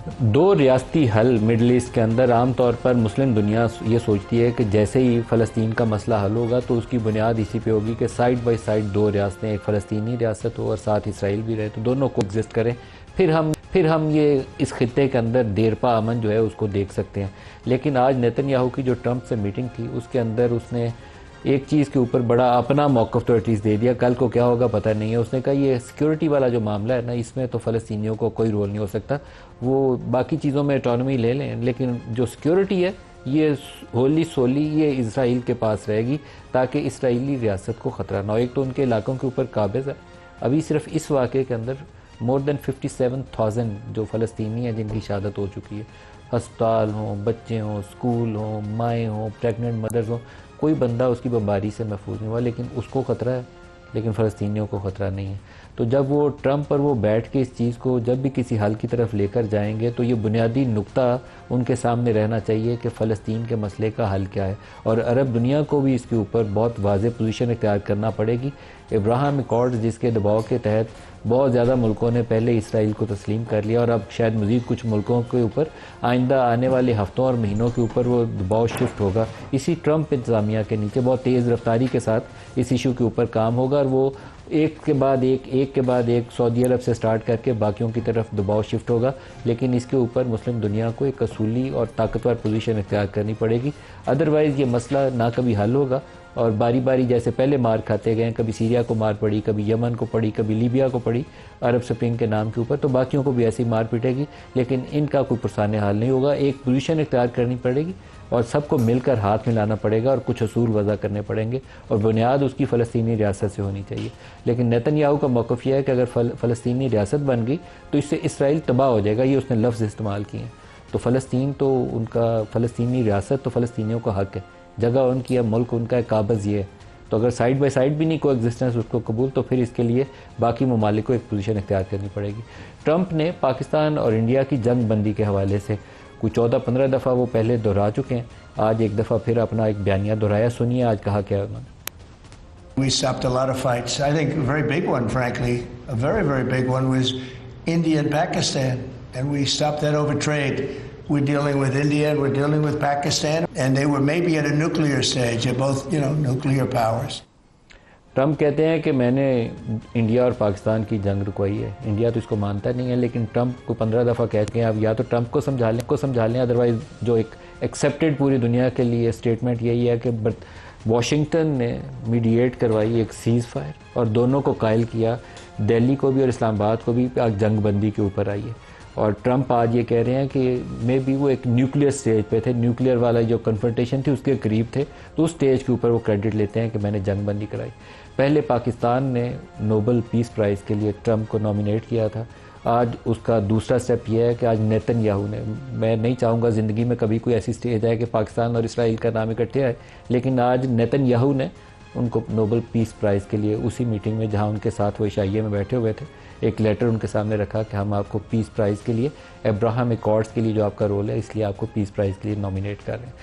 दो रियासती हल मिडल ईस्ट के अंदर आम तौर पर मुस्लिम दुनिया ये सोचती है कि जैसे ही फ़लस्तीन का मसला हल होगा तो उसकी बुनियाद इसी पे होगी कि साइड बाय साइड दो रियासतें, एक फ़लस्तीनी रियासत हो और साथ इसराइल भी रहे, तो दोनों को एग्जिस्ट करें, फिर हम ये इस खित्ते के अंदर देरपा अमन जो है उसको देख सकते हैं। लेकिन आज नेतन्याहू की जो ट्रंप से मीटिंग थी उसके अंदर उसने एक चीज़ के ऊपर बड़ा अपना मौक़िफ़ तो एटलीस्ट दे दिया, कल को क्या होगा पता नहीं है। उसने कहा ये सिक्योरिटी वाला जो मामला है ना, इसमें तो फ़लस्तीनियों को कोई रोल नहीं हो सकता, वो बाकी चीज़ों में ऑटोनॉमी ले लें, लेकिन जो सिक्योरिटी है ये होली सोली ये इसराइल के पास रहेगी, ताकि इसराइली रियासत को ख़तरा ना हो। एक तो उनके इलाकों के ऊपर काबिज़ है, अभी सिर्फ इस वाक़े के अंदर मोर देन 57,000 जो फ़लस्तीनी हैं जिनकी शहादत हो चुकी है। हस्पताल हों, बच्चे हों, स्कूल हों, माएँ हों, प्रेगनेंट मदर्स हों, कोई बंदा उसकी बमबारी से महफूज नहीं हुआ, लेकिन उसको ख़तरा है, लेकिन फ़लस्तीनियों को ख़तरा नहीं है। तो जब वो ट्रंप और वो बैठ के इस चीज़ को जब भी किसी हल की तरफ लेकर जाएंगे तो ये बुनियादी नुक्ता उनके सामने रहना चाहिए कि फ़लस्तीन के मसले का हल क्या है, और अरब दुनिया को भी इसके ऊपर बहुत वाज़ेह पोजीशन इख्तियार करना पड़ेगी। अब्राहम अकॉर्ड्स जिसके दबाव के तहत बहुत ज़्यादा मुल्कों ने पहले इसराइल को तस्लीम कर लिया और अब शायद मज़ीद कुछ मुल्कों के ऊपर आइंदा आने वाले हफ्तों और महीनों के ऊपर वो दबाव शिफ्ट होगा। इसी ट्रंप इंतज़ामिया के नीचे बहुत तेज़ रफ्तारी के साथ इस इशू के ऊपर काम होगा, और वो एक के बाद एक सऊदी अरब से स्टार्ट करके बाकियों की तरफ दबाव शिफ्ट होगा। लेकिन इसके ऊपर मुस्लिम दुनिया को एक असूली और ताकतवर पोजीशन इख्तियार करनी पड़ेगी, अदरवाइज़ ये मसला ना कभी हल होगा और बारी बारी जैसे पहले मार खाते गए, कभी सीरिया को मार पड़ी, कभी यमन को पड़ी, कभी लीबिया को पड़ी अरब स्प्रिंग के नाम के ऊपर, तो बाकियों को भी ऐसी मार पीटेगी, लेकिन इनका कोई पुरसाने हाल नहीं होगा। एक पोजीशन इख्तियार करनी पड़ेगी और सबको मिलकर हाथ मिलाना पड़ेगा और कुछ असूल वज़ा करने पड़ेंगे, और बुनियाद उसकी फ़लस्तीनी रियासत से होनी चाहिए। लेकिन नेतन्याहू का मौक़िफ़ यह है कि अगर फ़लस्तीनी रियासत बन गई तो इससे इसराइल तबाह हो जाएगा, ये उसने लफ्ज़ इस्तेमाल किए हैं। तो फ़लस्तीन तो उनका, फ़लस्तीनी रियासत तो फ़लस्तीनियों का हक़ है, जगह उनकी है, मुल्क उनका है, काबज़ ये है। तो अगर साइड बाय साइड भी नहीं को एग्जिस्टेंस उसको कबूल, तो फिर इसके लिए बाकी ममालिक को एक पोजीशन इख्तियार करनी पड़ेगी। ट्रंप ने पाकिस्तान और इंडिया की जंग बंदी के हवाले से कोई 14-15 दफ़ा वो पहले दोहरा चुके हैं, आज एक दफ़ा फिर अपना एक बयानिया दोहराया। सुनिए आज कहा क्या उन्होंने। We stopped a lot of fights. I think a very big one, frankly, a very, very big one was India and Pakistan. And we stopped that over trade. We're dealing with India and we're dealing with Pakistan. And they were maybe at a nuclear stage. They're both, nuclear powers. Trump कहते हैं कि मैंने India और पाकिस्तान की जंग रुकवाई है। India तो इसको मानता नहीं है, लेकिन ट्रंप को 15 दफ़ा कहते हैं। अब या तो ट्रंप को समझा लें, अदरवाइज़ जो एक एक्सेप्टेड पूरी दुनिया के लिए स्टेटमेंट यही है कि वाशिंगटन ने मीडिएट करवाई एक सीज़ फायर और दोनों को कायल किया, दिल्ली को भी और इस्लामाबाद को भी जंग बंदी के ऊपर आई है। और ट्रंप आज ये कह रहे हैं कि मे बी वो एक न्यूक्लियर स्टेज पे थे, न्यूक्लियर वाला जो कन्फ्रंटेशन थी उसके करीब थे, तो उस स्टेज के ऊपर वो क्रेडिट लेते हैं कि मैंने जंग बंदी कराई। पहले पाकिस्तान ने नोबल पीस प्राइज़ के लिए ट्रंप को नॉमिनेट किया था, आज उसका दूसरा स्टेप यह है कि आज नेतन्याहू ने, मैं नहीं चाहूँगा ज़िंदगी में कभी कोई ऐसी स्टेज आए कि पाकिस्तान और इसराइल का नाम इकट्ठे आए, लेकिन आज नेतन्याहू ने उनको नोबल पीस प्राइज़ के लिए उसी मीटिंग में जहाँ उनके साथ वो इशाइये में बैठे हुए थे, एक लेटर उनके सामने रखा कि हम आपको पीस प्राइज़ के लिए, अब्राहम अकॉर्ड्स के लिए जो आपका रोल है, इसलिए आपको पीस प्राइज़ के लिए नॉमिनेट कर रहे हैं।